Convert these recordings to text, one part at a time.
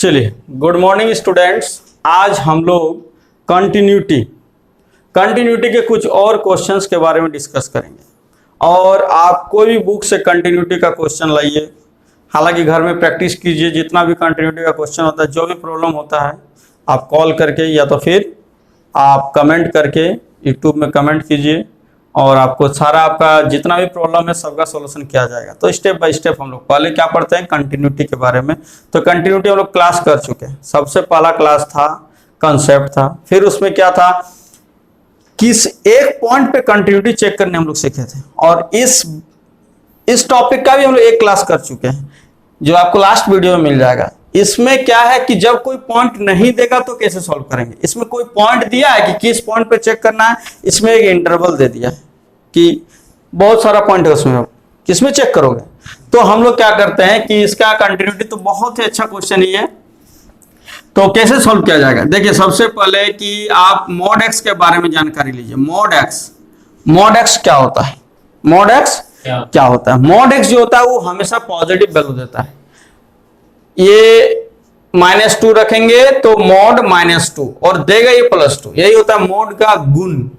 चलिए, good morning students. आज हम लोग कंटिन्यूटी के कुछ और क्वेश्चंस के बारे में डिस्कस करेंगे। और आप कोई भी बुक से कंटिन्यूटी का क्वेश्चन लाइए, हालांकि घर में प्रैक्टिस कीजिए। जितना भी कंटिन्यूटी का क्वेश्चन होता है, जो भी प्रॉब्लम होता है, आप कॉल करके या तो फिर आप कमेंट करके यूट्यूब में कमेंट कीजिए और आपको सारा आपका जितना भी प्रॉब्लम है सबका सॉल्यूशन किया जाएगा। तो स्टेप बाय स्टेप हम लोग पहले क्या पढ़ते हैं, कंटिन्यूटी के बारे में। तो कंटिन्यूटी हम लोग क्लास कर चुके हैं। सबसे पहला क्लास था कंसेप्ट था, फिर उसमें क्या था, किस एक पॉइंट पे कंटिन्यूटी चेक करने हम लोग सीखे थे। और इस टॉपिक का भी हम लोग एक क्लास कर चुके हैं, जो आपको लास्ट वीडियो में मिल जाएगा। इसमें क्या है कि जब कोई पॉइंट नहीं देगा तो कैसे सॉल्व करेंगे। इसमें कोई पॉइंट दिया है कि किस पॉइंट पे चेक करना है, इसमें एक इंटरवल दे दिया है कि बहुत सारा पॉइंट है उसमें, किसमें चेक करोगे। तो हम लोग क्या करते हैं कि इसका कंटिन्यूटी तो बहुत ही अच्छा क्वेश्चन ही है। तो कैसे सॉल्व किया जाएगा, देखिए सबसे पहले कि आप मॉड एक्स के बारे में जानकारी लीजिए। मॉड एक्स क्या होता है, मॉड एक्स क्या होता है। मॉड एक्स जो होता है वो हमेशा पॉजिटिव वैल्यू देता है। ये -2 रखेंगे तो मॉड -2 और देगा ये +2। यही होता है मॉड का गुण,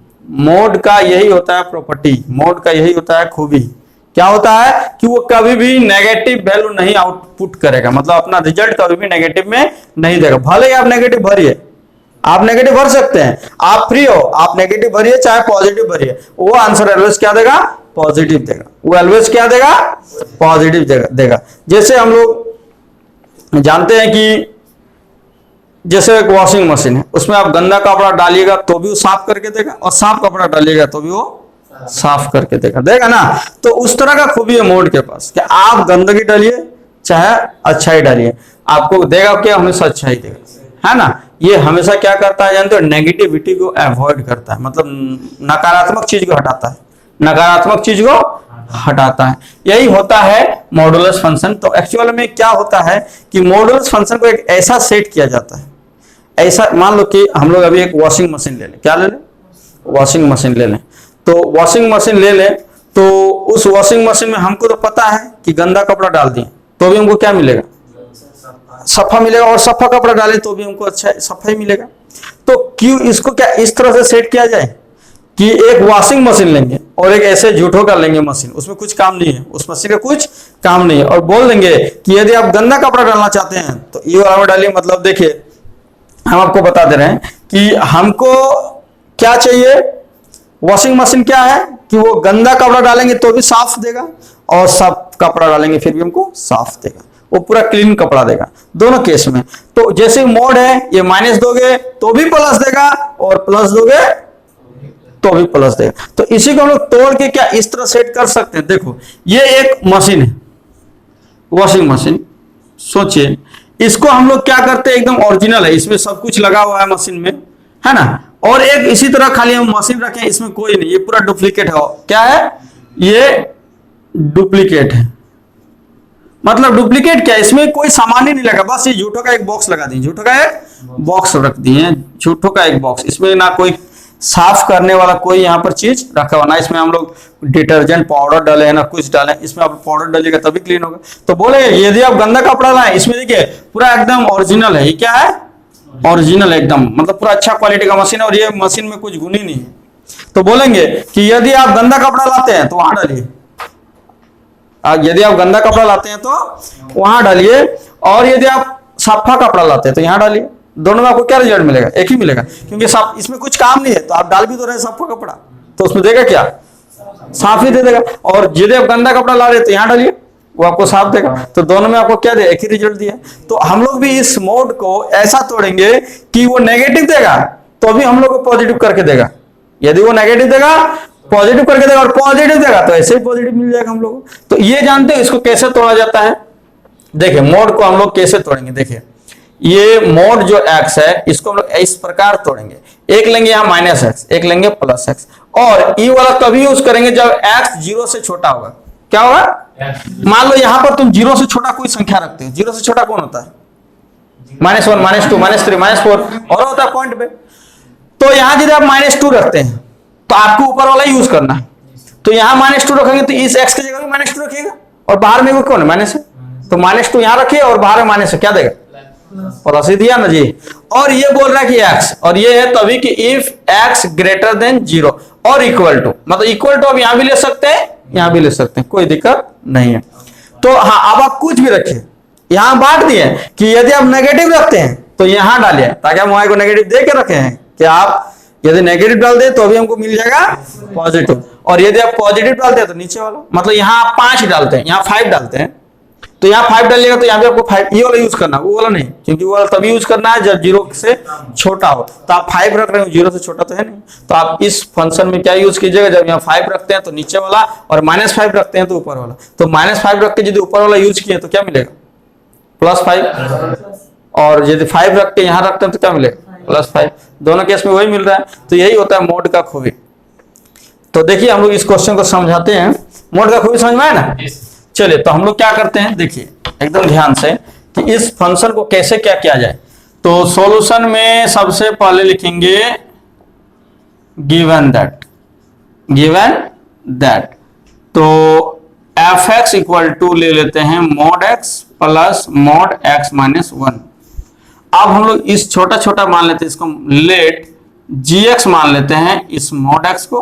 मॉड का यही होता है प्रॉपर्टी, मॉड का यही होता है खूबी। क्या होता है कि वो कभी भी नेगेटिव वैल्यू नहीं आउटपुट करेगा, मतलब अपना रिजल्ट कभी भी नेगेटिव में नहीं देगा। भले ही आप नेगेटिव भरिए, आप नेगेटिव भर सकते हैं, आप फ्री हो, आप नेगेटिव भरिए चाहे पॉजिटिव भरिए, वो आंसर ऑलवेज क्या देगा, पॉजिटिव देगा। वो ऑलवेज क्या देगा, पॉजिटिव देगा। जैसे हम लोग जानते हैं कि जैसे एक वॉशिंग मशीन है, उसमें आप गंदा कपड़ा डालिएगा तो भी वो साफ करके देगा, और साफ कपड़ा डालिएगा तो भी वो साफ करके देगा ना। तो उस तरह का खूबी है मोड के पास कि आप गंदगी डालिए चाहे अच्छाई डालिए, आपको देगा क्या, हमेशा अच्छा ही देगा, है ना। ये हमेशा क्या करता है जानते हो, नेगेटिविटी को अवॉइड करता है, मतलब नकारात्मक चीज को हटाता है, नकारात्मक चीज को हटाता है। यही होता है मॉडुलस फंक्शन। तो एक्चुअल में क्या होता है कि मॉडुलस फंक्शन को एक ऐसा सेट किया जाता है, ऐसा मान लो कि हम लोग अभी एक वॉशिंग मशीन ले लें, क्या ले लें, वॉशिंग मशीन ले लें। तो वॉशिंग मशीन ले लें तो उस वॉशिंग मशीन में हमको तो पता है कि गंदा कपड़ा डाल दिए तो भी हमको क्या मिलेगा, सफा मिलेगा, और सफा कपड़ा डाले तो भी हमको अच्छा सफा ही मिलेगा। तो क्यों इसको क्या इस तरह से सेट किया जाए कि एक वॉशिंग मशीन लेंगे और एक ऐसे झूठों का लेंगे मशीन, उसमें कुछ काम नहीं है, उस मशीन का कुछ काम नहीं है, और बोल देंगे कि यदि आप गंदा कपड़ा डालना चाहते हैं तो ये वाला में डालिए। मतलब देखिए हम आपको बता दे रहे हैं कि हमको क्या चाहिए, वॉशिंग मशीन क्या है कि वो गंदा कपड़ा डालेंगे तो भी साफ देगा, और साफ कपड़ा डालेंगे फिर भी हमको साफ देगा, वो पूरा क्लीन कपड़ा देगा दोनों केस में। तो जैसे मोड है, ये माइनस दोगे तो भी प्लस देगा, और प्लस दोगे तो भी प्लस देगा। तो इसी को हम लोग तोड़ के क्या इस तरह सेट कर सकते हैं। देखो ये एक मशीन है, वॉशिंग मशीन, सोचिए इसको हम लोग क्या करते हैं, एकदम ओरिजिनल है, इसमें सब कुछ लगा हुआ है मशीन में, है ना। और एक इसी तरह खाली हम मशीन रखें, इसमें कोई नहीं, ये पूरा डुप्लीकेट है। क्या है ये, डुप्लीकेट है। मतलब डुप्लीकेट क्या है, इसमें कोई सामान ही नहीं लगा, बस ये झूठों का एक बॉक्स लगा दिए, झूठों का एक बॉक्स रख दिए, झूठों का एक बॉक्स। इसमें ना कोई साफ करने वाला कोई यहाँ पर चीज रखा हुआ, ना इसमें हम लोग डिटर्जेंट पाउडर डाले हैं ना कुछ डाले, इसमें आप पाउडर डालिएगा तभी क्लीन होगा। तो बोले यदि आप गंदा कपड़ा लाए, इसमें देखिए पूरा एकदम ओरिजिनल है, ये क्या है, ओरिजिनल एकदम, मतलब पूरा अच्छा क्वालिटी का मशीन है, और ये मशीन में कुछ गुण ही नहीं है। तो बोलेंगे कि यदि आप गंदा कपड़ा लाते हैं तो वहां डालिए, यदि आप गंदा कपड़ा लाते हैं तो वहां डालिए, और यदि आप साफा कपड़ा लाते हैं तो यहां डालिए। दोनों में आपको क्या रिजल्ट मिलेगा, एक ही मिलेगा, क्योंकि साफ इसमें कुछ काम नहीं है, तो आप डाल भी तो रहे साफा कपड़ा, तो उसमें देगा क्या, साफ ही दे देगा। और यदि आप गंदा कपड़ा ला रहे तो यहाँ डालिए, वो आपको साफ देगा। तो दोनों में आपको क्या दे, एक ही रिजल्ट दिया। तो हम लोग भी इस मोड को ऐसा तोड़ेंगे कि वो नेगेटिव देगा तो भी हम लोग को पॉजिटिव करके देगा, यदि वो नेगेटिव देगा पॉजिटिव करके देगा, और पॉजिटिव देगा तो ऐसे ही पॉजिटिव मिल जाएगा हम लोग को। तो ये जानते हो इसको कैसे तोड़ा जाता है। देखिए मोड को हम लोग कैसे तोड़ेंगे, देखिए ये मोड जो x है इसको हम लोग इस प्रकार तोड़ेंगे, एक लेंगे यहाँ -x, एक लेंगे +x, और ये वाला कभी यूज करेंगे जब x 0 से छोटा होगा। क्या होगा, मान लो यहाँ पर तुम 0 से छोटा कोई संख्या रखते हो, 0 से छोटा कौन होता है, -1 -2 -3 -4 और होता है पॉइंट पे। तो यहाँ यदि आप -2 रखते हैं तो आपको ऊपर वाला यूज करना है। तो यहाँ -2 रखेंगे तो इस x की जगह भी -2 रखिएगा, और बाहर में वो कौन है, माइनस है, तो -2 यहाँ रखिए और बाहर में माइनस है, क्या देगा, प्लस ही दिया ना जी। और ये बोल रहा है कि x, और ये है तभी कि इफ x ग्रेटर देन 0 और इक्वल टू, मतलब इक्वल टू अब यहां भी ले सकते हैं, यहां भी ले सकते हैं, कोई दिक्कत नहीं है। तो हाँ, अब आप कुछ भी रखिए, यहां बांट दिए कि यदि आप नेगेटिव रखते हैं तो यहां डालिए, ताकि हम y को नेगेटिव दे के रखे हैं कि आप यदि नेगेटिव डाल दे तो भी हमको मिल जाएगा पॉजिटिव, और यदि आप पॉजिटिव डालते हैं तो नीचे वाला, मतलब यहाँ आप 5 डालते हैं, यहाँ 5 डालते हैं, तो यहाँ 5 डालिएगा तो यहाँ पे आपको 5 ये वाला यूज करना, वो वाला नहीं, क्योंकि वो वाला तभी यूज करना है जब 0 से छोटा हो। तो आप 5 रख रहे हो, 0 से छोटा तो है नहीं, तो आप इस फंक्शन में क्या यूज कीजिएगा, जब यहाँ 5 रखते हैं तो नीचे वाला, और -5 रखते हैं तो ऊपर वाला। तो -5 रख के यदि ऊपर वाला यूज किए तो क्या मिलेगा, +5, और यदि 5 रख के यहाँ रखते हैं तो क्या मिलेगा, +5। दोनों केस में वही मिल रहा है। तो यही होता है मोड का खूबी। तो देखिए हम लोग इस क्वेश्चन को समझाते हैं, मोड का खूबी समझ में आया ना। चलिए तो हम लोग क्या करते हैं, देखिए एकदम ध्यान से कि इस फंक्शन को कैसे क्या किया जाए। तो सॉल्यूशन में सबसे पहले लिखेंगे गिवन दैट, तो f(x) इक्वल टू ले लेते हैं mod x plus mod x minus 1। अब हम लोग इस छोटा छोटा मान लेते हैं, इसको लेट gx मान लेते हैं इस mod x को,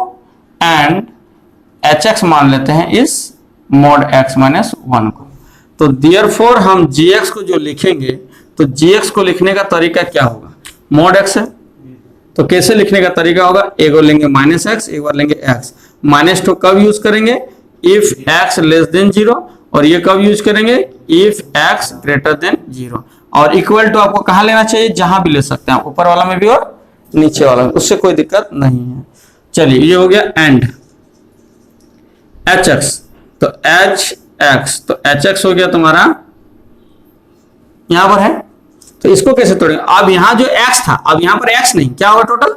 एंड hx मान लेते हैं इस mod x माइनस 1 को। तो देयरफॉर हम gx को जो लिखेंगे, तो gx को लिखने का तरीका क्या होगा, mod x है तो कैसे लिखने का तरीका होगा, एक बार लेंगे -x, एक बार लेंगे x। -2 कब यूज करेंगे, इफ x लेस देन 0, और ये कब यूज करेंगे, इफ x ग्रेटर देन 0। और इक्वल टू आपको कहां लेना चाहिए, जहां भी ले सकते हैं, ऊपर वाला में भी और नीचे वाला में, उससे कोई दिक्कत नहीं है। चलिए ये हो गया एंड hx, तो hx, तो hx हो गया तुम्हारा यहां पर है, तो इसको कैसे तोड़ेंगे, अब यहां जो x था, अब यहां पर x नहीं, क्या होगा टोटल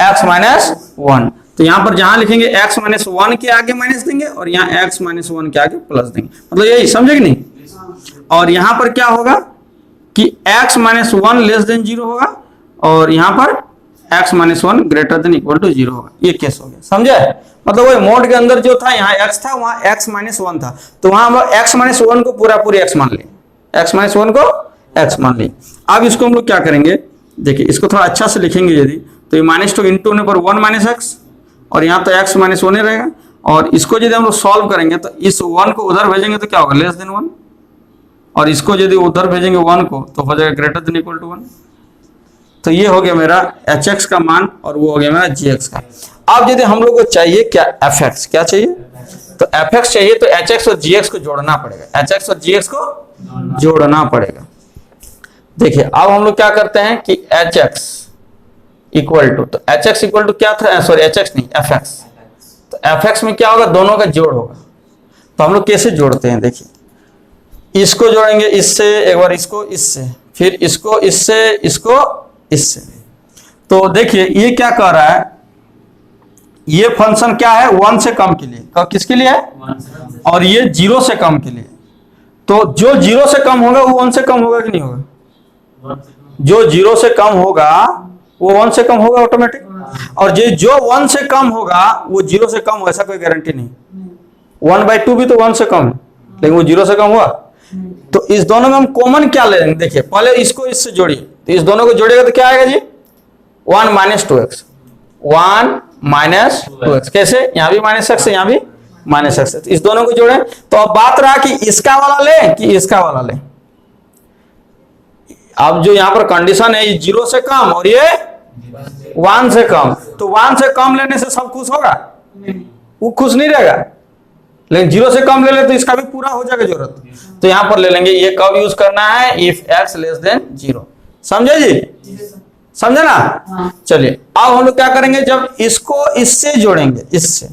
x माइनस 1। तो यहां पर जहां लिखेंगे x माइनस 1 के आगे माइनस देंगे, और यहां x माइनस 1 के आगे प्लस देंगे, मतलब यही समझे कि नहीं। और यहां पर क्या होगा कि x माइनस 1 लेस देन 0 होगा, और यहां पर x minus 1 greater than equal to 0 होगा। ये केस हो गया, समझे। मतलब वही मोड के अंदर जो था, यहाँ x था, वहां x माइनस 1 था, तो वहां हम x माइनस 1 को पूरी x मान लिए, x माइनस 1 को x मान लिए। अब इसको हम लोग क्या करेंगे, देखिए इसको थोड़ा अच्छा से लिखेंगे यदि, तो ये -2 इंटू होने पर 1 माइनस x, और यहाँ तो x माइनस 1 रहेगा, और इसको यदि हम लोग सॉल्व करेंगे तो इस 1 को उधर भेजेंगे तो क्या होगा, लेस देन 1, और इसको यदि उधर भेजेंगे 1 को तो हो जाएगा ग्रेटर देन इक्वल टू 1। तो ये हो गया मेरा hx का मान, और वो हो गया मेरा gx का। अब यदि हम लोग को चाहिए क्या, fx, क्या चाहिए, तो fx चाहिए, तो hx और gx को जोड़ना पड़ेगा, hx और gx को जोड़ना पड़ेगा। देखिए अब हम लोग क्या करते हैं कि hx इक्वल टू, तो hx इक्वल टू क्या था, सॉरी hx नहीं fx, तो fx में क्या होगा, दोनों का जोड़ होगा। तो हम लोग कैसे जोड़ते हैं, देखिए इसको जोड़ेंगे इससे, एक बार इसको इससे, फिर इसको इससे, इसको इससे। तो देखिए ये क्या कह रहा है, ये फंक्शन क्या है, 1 से कम के लिए, किसके लिए है, और ये 0 से कम के लिए। तो जो 0 से कम होगा वो 1 से कम होगा कि नहीं होगा, जो 0 से कम होगा वो 1 से कम होगा ऑटोमेटिक, और जो 1 से कम होगा वो 0 से कम हो, ऐसा कोई गारंटी नहीं। 1/2 भी तो 1 से कम है, लेकिन वो 0 से कम हुआ। तो इस दोनों में हम कॉमन क्या ले लेंगे, देखिए पहले इसको इससे जोड़िए, तो इस दोनों को जोड़िएगा तो क्या आएगा जी, 1 माइनस 2x, 1 माइनस 2x, कैसे, यहाँ भी -x है, यहाँ भी -x है, तो इस दोनों को जोड़ें। तो अब बात रहा कि इसका वाला ले कि इसका वाला ले। अब जो यहाँ पर कंडीशन है, ये 0 से कम और ये 1 से कम, तो 1 से कम लेने से सब खुश होगा, वो खुश नहीं रहेगा, लेकिन 0 से कम ले ले तो इसका भी पूरा हो जाएगा जरूरत। तो यहां पर ले लेंगे, ये कब यूज करना है, इफ x लेस देन 0, समझे जी, समझे ना। चलिए अब हम लोग क्या करेंगे, जब इसको इससे जोड़ेंगे, इससे,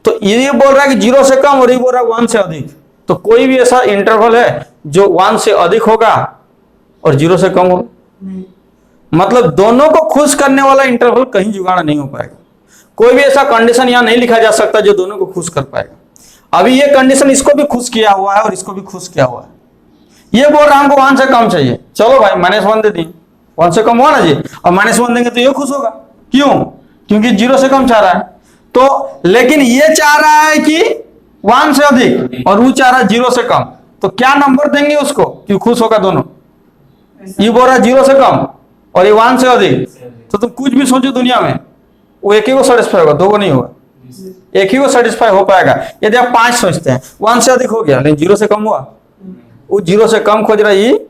तो ये बोल रहा है कि 0 से कम और ये बोल रहा है 1 से अधिक, तो कोई भी ऐसा इंटरवल है जो 1 से अधिक होगा और 0 से कम होगा, मतलब दोनों को खुश करने वाला इंटरवल कहीं जुगाड़ नहीं हो पाएगा। कोई भी ऐसा कंडीशन यहां नहीं लिखा जा सकता जो दोनों को खुश कर पाएगा। अभी ये कंडीशन इसको भी खुश किया हुआ है और इसको भी खुश किया हुआ है, ये बोल रहा है हमको 1 से कम चाहिए, चलो भाई -1 दे दिए, 1 से कम हुआ ना जी, और -1 देंगे तो ये खुश होगा, क्यों, क्योंकि 0 से कम चाह रहा है। तो लेकिन ये चाह रहा है कि 1 से अधिक और वो चाह रहा है 0 से कम, तो क्या नंबर देंगे उसको कि खुश होगा दोनों, ये बोल रहा है 0 से कम और ये 1 से अधिक, तो तुम कुछ भी सोचो दुनिया में, वो एक ही को सेटिस्फाई होगा, दो को नहीं होगा, एक ही को सेटिस्फाई हो पाएगा। यदि आप 5 सोचते हैं, 1 से अधिक हो गया लेकिन 0 से कम हुआ, वो 0 से कम खोज रहा है, ये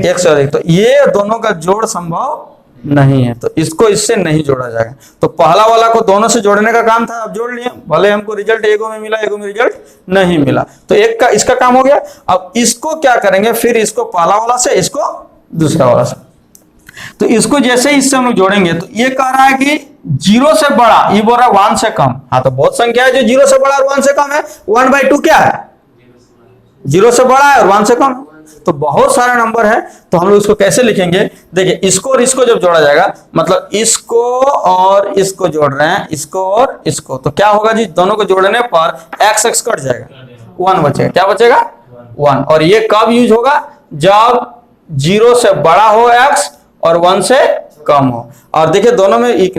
1 से अधिक, तो ये दोनों का जोड़ संभव नहीं है, तो इसको इससे नहीं जोड़ा जाएगा। तो पहला वाला को दोनों से जोड़ने का काम था, अब जोड़ लिए, भले हमको रिजल्ट एगो में मिला, एगो में रिजल्ट नहीं मिला, तो एक का इसका काम हो गया। अब इसको क्या करेंगे, फिर इसको पहला वाला से, इसको दूसरा वाला से, तो इसको जैसे इससे हम लोग जोड़ेंगे, तो ये कह रहा है कि 0 से बड़ा, ये बोल रहा है 1 से कम। हाँ, तो बहुत संख्या है जो 0 से बड़ा और 1 से कम है। 1/2 क्या है, 0 से बड़ा है और 1 से कम है, तो बहुत सारा नंबर है। तो हम लोग इसको कैसे लिखेंगे, देखिए इसको और इसको जब जोड़ा जाएगा, मतलब इसको और इसको जोड़ रहे हैं, इसको और इसको, तो क्या होगा जी, दोनों को जोड़ने पर x कट जाएगा, 1 बचेगा, क्या बचेगा 1। और ये कब यूज होगा, जब 0 से बड़ा हो x और 1 से कम हो। और देखिए दोनों में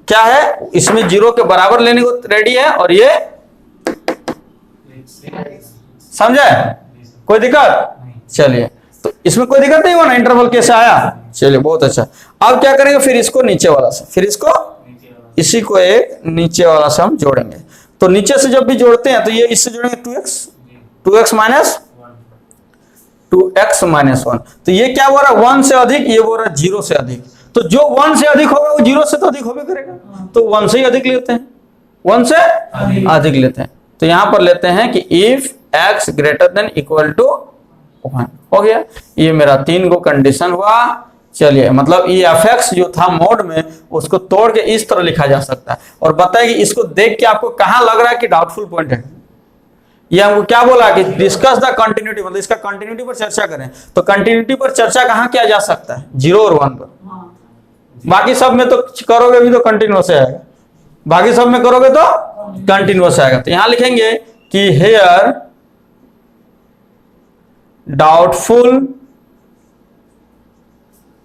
क्या है, इसमें 0 के बराबर लेने को रेडी है, और ये समझे, कोई दिक्कत, चलिए, तो इसमें कोई दिक्कत नहीं हुआ ना, इंटरवल कैसे आया, चलिए बहुत अच्छा। अब क्या करेंगे, फिर इसको नीचे वाला से, फिर इसको इसी को एक नीचे वाला से हम जोड़ेंगे। तो नीचे से जब भी जोड़ते हैं तो ये इससे जोड़ेंगे 2x माइनस 1, तो ये क्या बोल रहा है 1 से अधिक, ये बोल रहा है 0 से अधिक, तो जो 1 से अधिक होगा वो 0 से तो अधिक होगा करेगा, तो 1 से ही अधिक लेते हैं, 1 से अधिक लेते हैं। तो यहां पर लेते हैं कि if x greater than equal to 1 हो गया, ये मेरा 3 को कंडीशन हुआ। चलिए, मतलब ये fx जो था मोड में, उसको तोड़ के इस तरह लिखा जा सकता है। और बताइए कि इसको देख के आपको कहां लग रहा है कि डाउटफुल पॉइंट है, ये हमको क्या बोला कि डिस्कस द कंटिन्यूटी, मतलब इसका कंटिन्यूटी पर चर्चा करें। तो कंटिन्यूटी पर चर्चा कहां किया जा सकता है, 0 और 1 पर। बाकी सब में तो करोगे भी तो कंटिन्यूअस आएगा, बाकी सब में करोगे तो कंटिन्यूअस आएगा। तो यहां लिखेंगे कि हेयर डाउटफुल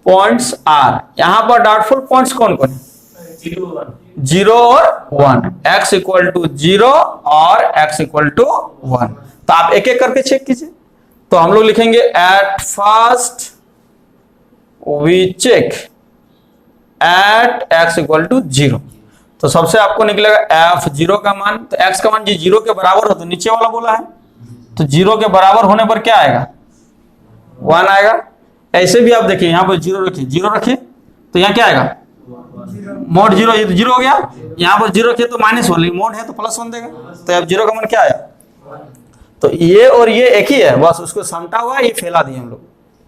पॉइंट्स आर, यहां पर डाउटफुल पॉइंट्स कौन कौन है, 0 और 1, x इक्वल टू 0 और x इक्वल टू 1। तो आप एक एक करके चेक कीजिए। तो हम लोग लिखेंगे at first we check at x equal to 0, तो सबसे आपको निकलेगा f0 का मान, तो x का मान जी 0 के बराबर हो, तो नीचे वाला बोला है, तो 0 के बराबर होने पर क्या आएगा, 1 आएगा। ऐसे भी आप देखिए यहाँ पर 0 रखिए, 0 रखिए तो यहाँ क्या आएगा, मोड 0, ये तो 0 हो गया, यहाँ पर 0 रखिए तो -1, मोड है तो +1 देगा, तो अब 0 का मान क्या आया, तो ये और ये एक ही है, बस उसको समटा हुआ, ये फैला दिए हम लोग,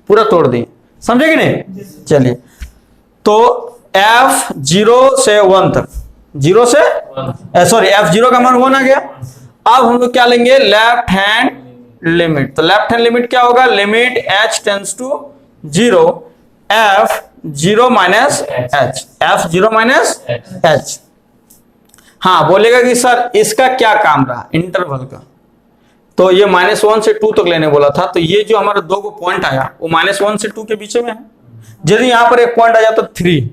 पूरा तोड़ दिए, समझे कि नहीं। चलिए, तो f0 से 1 तक, 0 से सॉरी f0 का मान 1 आ गया। अब हम लोग क्या लेंगे, लेफ्ट हैंड लिमिट, तो लेफ्ट हैंड लिमिट क्या होगा, limit h tends to 0 f0 minus h, f0 minus h। हाँ, बोलेगा कि सर इसका क्या काम रहा इंटरवल का, तो ये -1 से 2 तक लेने बोला था, तो ये जो हमारा 2 को पॉइंट आया वो -1 से 2 के बीच में है। यदि यहां पर एक पॉइंट आ जाता 3,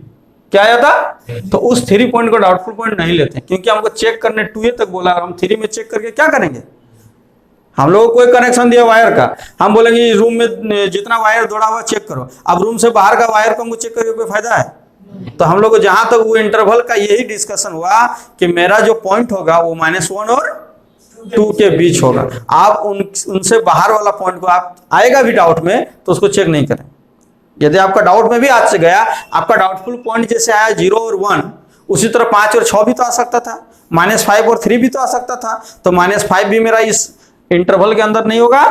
क्या आया था, तो उस 3 पॉइंट को डाउटफुल पॉइंट नहीं लेते, क्योंकि हमको चेक करने 2 तक बोला और हम 3 में चेक करके क्या करेंगे, हम लोगों को कोई कनेक्शन दिया वायर का, हम बोलेंगे रूम में जितना वायर जोड़ा हुआ चेक करो, अब रूम से बाहर का वायर को हमको चेक करके कोई फायदा है, तो हम लोग को जहां तक वो इंटरवल का यही डिस्कशन हुआ कि मेरा जो पॉइंट होगा वो -1 और 2 के बीच होगा। आप उनसे बाहर वाला पॉइंट को आप आएगा भी डाउट में तो उसको चेक नहीं करें। यदि आपका डाउट में भी आज से गया, आपका डाउटफुल पॉइंट जैसे आया 0 और 1, उसी तरह 5 और 6 भी तो आ सकता था, -5 और 3 भी तो आ सकता था, तो -5 भी मेरा इस इंटरवल के अंदर नहीं होगा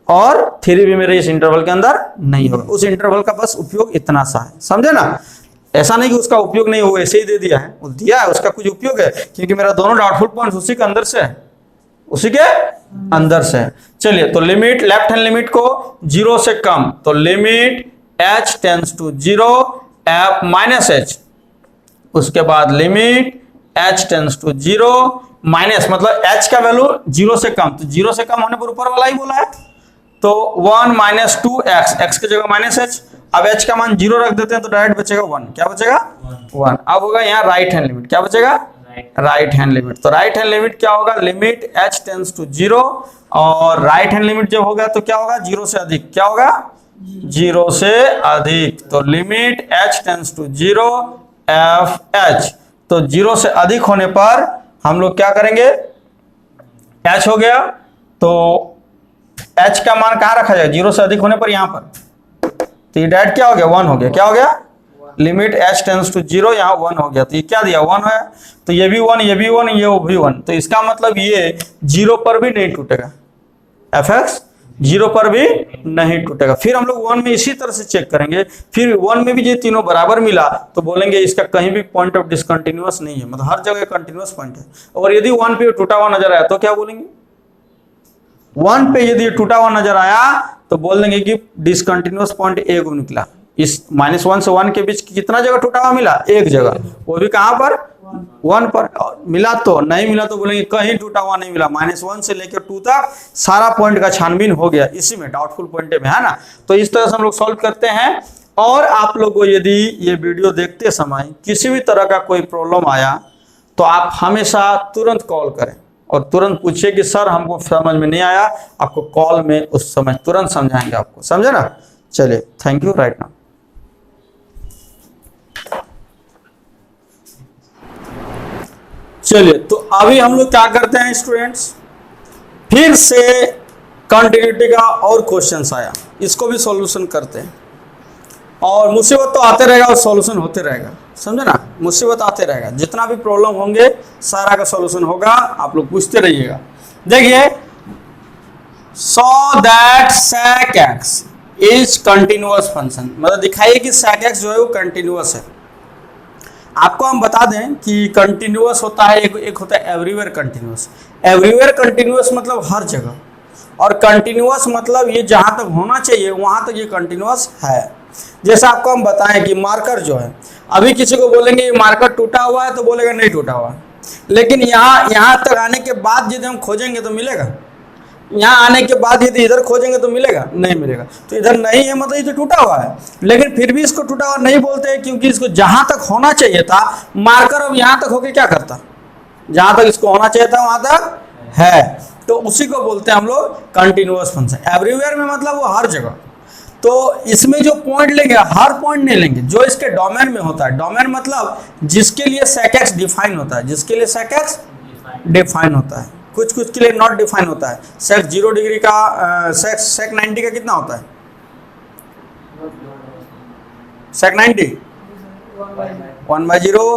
और 3 भी मेरे इस इंटरवल के अंदर नहीं होगा। उस इंटरवल का बस उपयोग इतना सा है, समझे ना। ऐसा नहीं कि उसका उपयोग नहीं हो, ऐसे ही दे दिया है, वो दिया है, उसका कुछ उपयोग है, क्योंकि मेरा दोनों डाउटफुल पॉइंट्स उसी के अंदर से है, उसी के अंदर से है। चलिए, तो लिमिट, लेफ्ट हैंड लिमिट को 0 से कम, तो limit h tends to 0 f minus h, उसके बाद limit h tends to 0 minus, मतलब h का वैल्यू 0 से कम, तो 0 से कम होने पर ऊपर वाला ही बोला है, तो 1 - 2x, x की जगह -h, अब h का मान 0 रख देते हैं तो डायरेक्ट बचेगा 1, क्या बचेगा 1। अब होगा यहाँ राइट हैंड लिमिट, क्या बचेगा राइट हैंड लिमिट, तो राइट हैंड लिमिट क्या होगा, लिमिट h टेंड्स टू 0, और राइट हैंड लिमिट जब होगा तो क्या होगा 0 से अधिक, क्या होगा जीरो से अधिक, तो limit h tends to zero F H. तो जीरो से अधिक होने पर हम लोग क्या करेंगे, h हो गया तो h का मान कहाँ रखा जाएगा, जीरो से अधिक होने पर यहाँ पर, तो ये डायरेक्ट क्या हो गया, 1 हो गया। क्या हो गया, limit h tends to zero, यहाँ 1 हो गया, तो ये क्या दिया, 1 है। तो ये भी 1, ये भी 1, ये भी 1, तो इसका मतलब ये जीरो पर भी नहीं टूटेगा, fx जीरो पर भी नहीं टूटेगा। फिर हम लोग 1 में इसी तरह से चेक करेंगे, फिर 1 में भी ये तीनों बराबर मिला तो बोलेंगे इसका कहीं भी पॉइंट ऑफ डिसकंटिन्यूअस नहीं है, मतलब हर जगह कंटिन्यूअस पॉइंट है। और यदि 1 पे टूटा हुआ नजर आया तो क्या बोलेंगे, 1 पे यदि टूटा हुआ नजर आया तो बोल देंगे कि डिसकंटिन्यूअस पॉइंट एक निकला। इस -1 से 1 के बीच कितना जगह टूटा हुआ मिला, एक जगह, वो भी कहां पर, 1 पर मिला। तो नहीं मिला तो बोलेंगे कहीं टूटा हुआ नहीं मिला, -1 से लेकर 2 तक सारा पॉइंट का छानबीन हो गया, इसी में डाउटफुल पॉइंट में, है ना। तो इस तरह से हम लोग सॉल्व करते हैं। और आप लोग को यदि ये वीडियो देखते समय किसी भी तरह का कोई प्रॉब्लम आया तो आप हमेशा तुरंत कॉल करें और तुरंत पूछिए कि सर हमको समझ में नहीं आया, आपको कॉल में उस समय तुरंत समझाएंगे आपको, समझे ना। चलिए, थैंक यू, राइट नाउ। चलिए, तो अभी हम लोग क्या करते हैं स्टूडेंट्स, फिर से कंटिन्यूटी का और क्वेश्चंस आया, इसको भी सॉल्यूशन करते हैं। और मुसीबत तो आते रहेगा और सॉल्यूशन होते रहेगा, समझे ना, मुसीबत आते रहेगा, जितना भी प्रॉब्लम होंगे सारा का सॉल्यूशन होगा, आप लोग पूछते रहिएगा। देखिए, so that sec x is continuous function, मतलब दिखाइए कि sec x जो है वो कंटिन्यूअस है। आपको हम बता दें कि कंटिन्यूअस होता है, एक होता है एवरीवेयर कंटिन्यूअस। एवरीवेयर कंटिन्यूअस मतलब हर जगह, और कंटिन्यूअस मतलब ये जहां तक होना चाहिए वहां तक ये कंटिन्यूअस है। जैसे आपको हम बताएं कि मार्कर जो है, अभी किसी को बोलेंगे ये मार्कर टूटा हुआ है तो बोलेगा नहीं टूटा हुआ, लेकिन यहाँ तक आने के बाद यदि हम खोजेंगे तो मिलेगा, यहाँ आने के बाद यदि इधर खोजेंगे तो मिलेगा, नहीं मिलेगा। तो इधर नहीं है मतलब ये तो टूटा हुआ है, लेकिन फिर भी इसको टूटा हुआ नहीं बोलते हैं, क्योंकि इसको जहां तक होना चाहिए था, मार्कर अब यहाँ तक होके क्या करता, जहां तक इसको होना चाहिए था वहां तक है, तो उसी को बोलते हैं हम लोग कंटिन्यूअस फंक्शन। एवरीवेयर में मतलब वो हर जगह। तो इसमें जो पॉइंट लेंगे, हर पॉइंट नहीं लेंगे, जो इसके डोमेन में होता है, डोमेन मतलब जिसके लिए sec x डिफाइन होता है, जिसके लिए sec x डिफाइन होता है, कुछ कुछ के लिए नॉट डिफाइन होता है। sec 0 डिग्री का sec 90 का कितना होता है, sec 90 1/0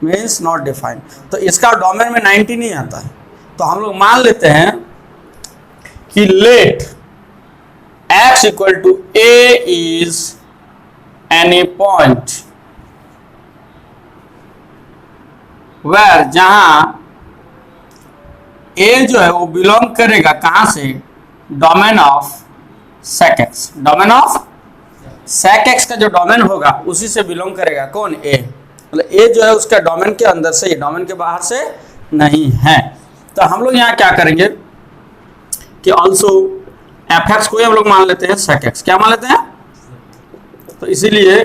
मीन्स नॉट डिफाइन, तो इसका डोमेन में 90 नहीं आता है। तो हम लोग मान लेते हैं कि let x equal to a is any point where, जहां a जो है वो बिलोंग करेगा कहां से, domain of sec x। Domain of sec x का जो डोमेन होगा उसी से बिलोंग करेगा कौन, a, मतलब a जो है उसका डोमेन के अंदर से, ये डोमेन के बाहर से नहीं है। तो हम लोग यहाँ क्या करेंगे कि ऑल्सो fx को हम लोग मान लेते हैं sec x, क्या मान लेते हैं, तो इसीलिए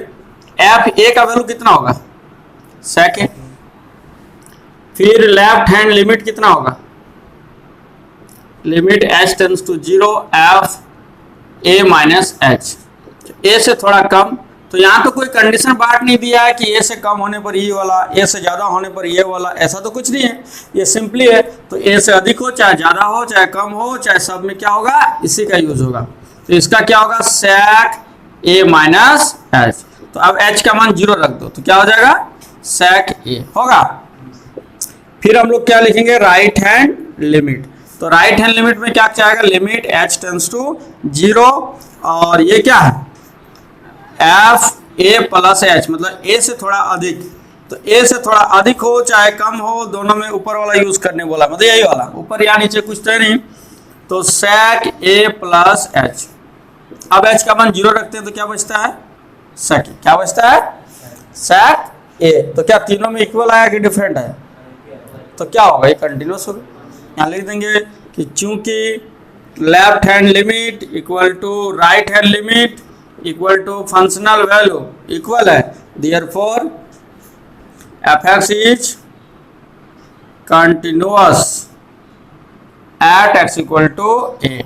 f a का वैल्यू कितना होगा, sec a, फिर लेफ्ट हैंड लिमिट कितना होगा, limit h tends to 0 f a minus h, a से थोड़ा कम। तो यहाँ तो कोई कंडीशन बांट नहीं दिया है कि a से कम होने पर ये वाला, a से ज़्यादा होने पर ये वाला, ऐसा तो कुछ नहीं है, ये सिंपली है। तो a से अधिक हो, चाहे ज़्यादा हो, चाहे कम हो, चाहे सब में क्या होगा, इसी का यूज होगा। तो इसका क्या होगा, sec a माइनस h। तो अब h का मान 0 रख दो तो क्या हो जाएगा, sec a होगा। फिर हम लोग क्या लिखेंगे, राइट हैंड लिमिट। तो राइट हैंड लिमिट में क्या आएगा, लिमिट h टेंस टू 0, और ये क्या है, एफ ए प्लस एच, मतलब ए से थोड़ा अधिक। तो ए से थोड़ा अधिक हो चाहे कम हो, दोनों में ऊपर वाला यूज करने बोला, मतलब यही वाला, ऊपर या नीचे कुछ तो नहीं। तो sec a प्लस एच, अब एच का मान 0 रखते हैं तो क्या बचता है, sec, क्या बचता है, sec a। तो क्या तीनों में इक्वल आया कि डिफरेंट आया, तो क्या होगा, ये कंटिन्यूअस होगा। यहाँ लिख देंगे कि चूंकि left hand limit equal to right hand limit equal to functional value equal है, therefore fx is continuous at x equal to a।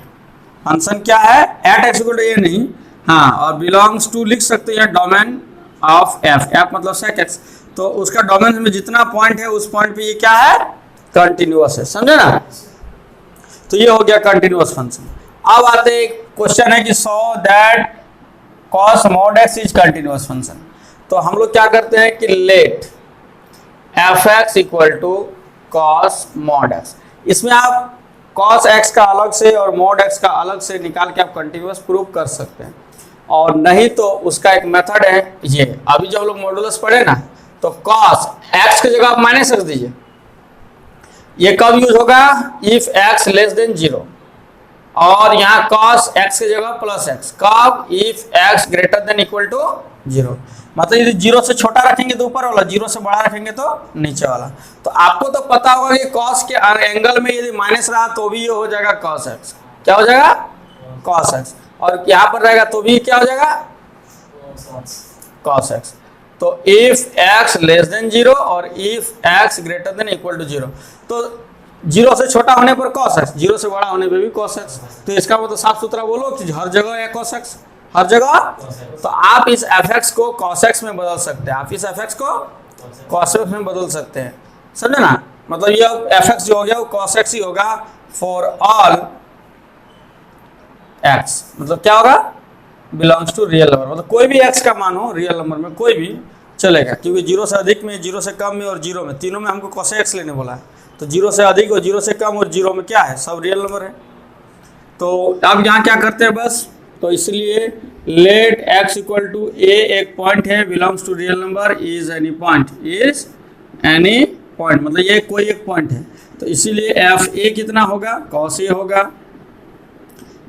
Function क्या है, at x equal to a नहीं, हाँ, और बिलोंग्स टू लिख सकते हैं डोमेन ऑफ एफ, एफ मतलब सेक एक्स, तो उसका डोमेन में जितना पॉइंट है उस पॉइंट पे ये क्या है, कंटिन्यूअस है, समझे ना। तो ये हो गया कंटिन्यूअस फंक्शन। अब आते हैं क्वेश्चन है कि so that cos mod x is continuous function. तो हम लोग क्या करते हैं कि let F X equal to cos mod X, इसमें आप cos x का अलग से और mod x का अलग से निकाल के आप कंटिन्यूअस प्रूव कर सकते हैं, और नहीं तो उसका एक मेथड है ये, अभी जब लोग मॉडुलस पढ़े ना तो cos x की जगह आप माइनस रख दीजिए। ये कब यूज होगा, इफ x लेस देन 0, और यहाँ cos x की जगह प्लस x कब, if x greater than equal to 0, मतलब यदि 0 से छोटा रखेंगे तो ऊपर वाला, 0 से बड़ा रखेंगे तो नीचे वाला। तो आपको तो पता होगा कि cos के एंगल में यदि माइनस रहा तो भी ये हो जाएगा cos x, क्या हो जाएगा cos x, और यहाँ पर रहेगा तो भी क्या हो जाएगा cos x। तो इफ x लेस देन 0 और if x greater than equal to 0, तो 0 से छोटा होने पर cos x, 0 से बड़ा होने पर भी cos x। तो इसका मतलब साफ सुथरा बोलो कि हर जगह है cos x, हर जगह। तो आप इस fx को cos x में बदल सकते हैं, आप इस fx को cos x में बदल सकते हैं, समझे ना। मतलब ये fx जो हो गया वो cos x ही होगा फॉर ऑल x, मतलब क्या होगा, बिलोंग्स टू रियल नंबर, मतलब कोई भी x का मान हो रियल नंबर में कोई भी चलेगा, क्योंकि 0 से अधिक में, 0 से कम में और 0 में, तीनों में हमको cos x लेने बोला है। तो 0 से अधिक और 0 से कम और 0 में क्या है, सब रियल नंबर है। तो अब यहाँ क्या करते हैं बस, तो इसलिए let x equal to a एक पॉइंट है, belongs to real number, is any point, is any point, मतलब ये कोई एक पॉइंट है। तो इसीलिए एफ ए कितना होगा, cos a होगा।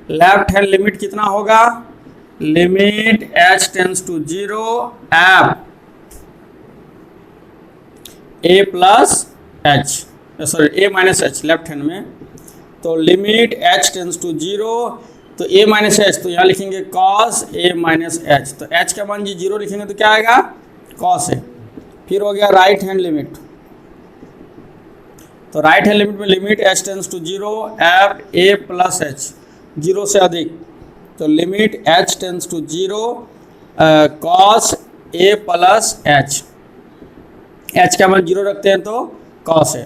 लेफ्ट हैंड लिमिट कितना होगा, limit h tends to 0 F a plus h, sorry a minus h left hand में, तो लिमिट h टेंस टू 0, तो a माइनस एच, तो यहाँ लिखेंगे cos a माइनस एच, तो h का मान जी 0 लिखेंगे तो क्या आएगा cos a। फिर हो गया राइट हैंड लिमिट, तो राइट हैंड लिमिट में limit h tends to 0 F a plus h, 0 से अधिक, तो limit h tends to 0 cos a plus h, h का मान 0 रखते हैं तो cos a,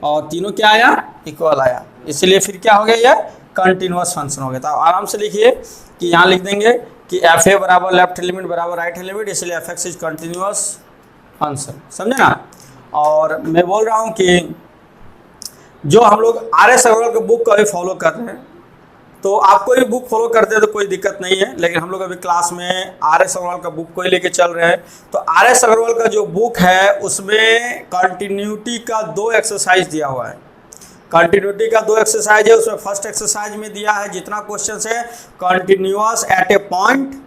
और तीनों क्या आया, इक्वल आया, इसलिए फिर क्या हो गया, ये कंटिन्यूअस फंक्शन हो गया। तो आराम से लिखिए कि यहाँ लिख देंगे कि एफ ए बराबर लेफ्ट लिमिट बराबर राइट हैंड लिमिट, इसलिए F x is continuous function, समझे ना। और मैं बोल रहा हूँ कि जो हम लोग आर एस अग्रवाल के बुक को अभी फॉलो कर रहे हैं, तो आप कोई भी बुक फॉलो करते हैं तो कोई दिक्कत नहीं है, लेकिन हम लोग अभी क्लास में आर एस अग्रवाल का बुक को ही लेके चल रहे हैं। तो आर एस अग्रवाल का जो बुक है उसमें कंटिन्यूटी का 2 एक्सरसाइज दिया हुआ है, कंटिन्यूटी का 2 एक्सरसाइज है। उसमें फर्स्ट एक्सरसाइज में दिया है जितना क्वेश्चन है कंटिन्यूअस एट ए पॉइंट,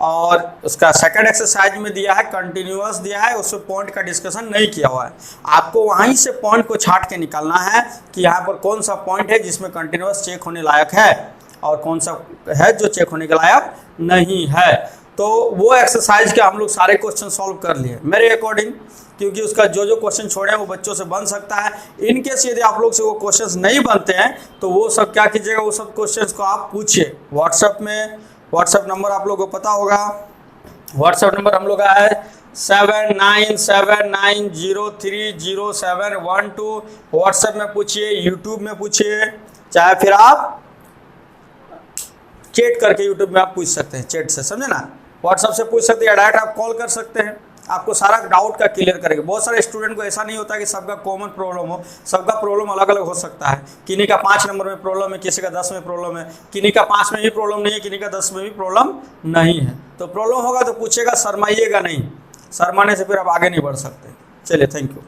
और उसका सेकंड एक्सरसाइज में दिया है कंटिन्यूअस दिया है, उसमें पॉइंट का डिस्कशन नहीं किया हुआ है। आपको वहीं से पॉइंट को छाट के निकालना है कि यहाँ पर कौन सा पॉइंट है जिसमें कंटिन्यूअस चेक होने लायक है और कौन सा है जो चेक होने के लायक नहीं है। तो वो एक्सरसाइज के हम लोग सारे क्वेश्चन सॉल्व कर लिए मेरे अकॉर्डिंग, क्योंकि उसका जो जो क्वेश्चन छोड़े हैं वो बच्चों से बन सकता है। इनकेस यदि आप लोग से वो क्वेश्चंस नहीं बनते हैं तो वो सब क्या कीजिएगा, वो सब क्वेश्चंस को आप पूछिए व्हाट्सएप में। व्हाट्सएप नंबर आप लोगों को पता होगा, व्हाट्सएप नंबर हम लोग का है 7979030712। व्हाट्सएप में पूछिए, यूट्यूब में पूछिए, चाहे फिर आप चैट करके यूट्यूब में आप पूछ सकते हैं, चैट से, समझे ना। व्हाट्सएप से पूछ सकते हैं, डायरेक्ट आप कॉल कर सकते हैं, आपको सारा डाउट का क्लियर करेंगे। बहुत सारे स्टूडेंट को ऐसा नहीं होता कि सबका कॉमन प्रॉब्लम हो, सबका प्रॉब्लम अलग अलग हो सकता है। किन्हीं का 5 नंबर में प्रॉब्लम है, किसी का 10 में प्रॉब्लम है, किन्हीं का 5 में भी प्रॉब्लम नहीं है, किन्हीं का 10 में भी प्रॉब्लम नहीं है। तो प्रॉब्लम होगा तो पूछेगा, शर्माइएगा नहीं, शर्माने से फिर आप आगे नहीं बढ़ सकते। चलिए, थैंक यू।